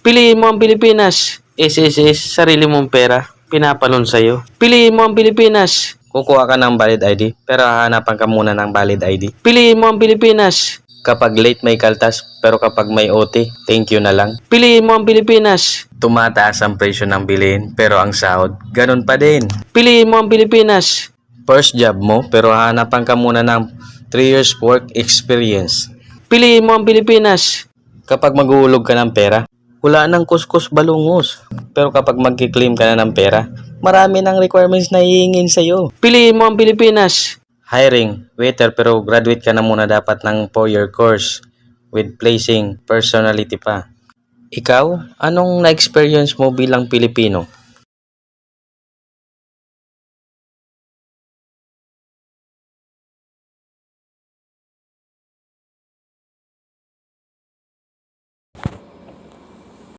Piliin mo ang Pilipinas. SSS, sarili mong pera. Pinapalon sa'yo. Piliin mo ang Pilipinas. Kukuha ka ng valid ID, pero hahanapan ka muna ng valid ID. Piliin mo ang Pilipinas. Kapag late may kaltas, pero kapag may OT, thank you na lang. Piliin mo ang Pilipinas. Tumataas ang presyo ng bilihin, pero ang sahod, ganun pa din. Piliin mo ang Pilipinas. First job mo, pero hahanapan ka muna ng 3 years work experience. Piliin mo ang Pilipinas. Kapag maghuhulog ka ng pera, wala nang kuskus balungos. Pero kapag magki-claim ka na ng pera, marami ng requirements na hihingin sa'yo. Piliin mo ang Pilipinas. Hiring, waiter, pero graduate ka na muna dapat ng 4-year course with placing personality pa. Ikaw, anong na-experience mo bilang Pilipino?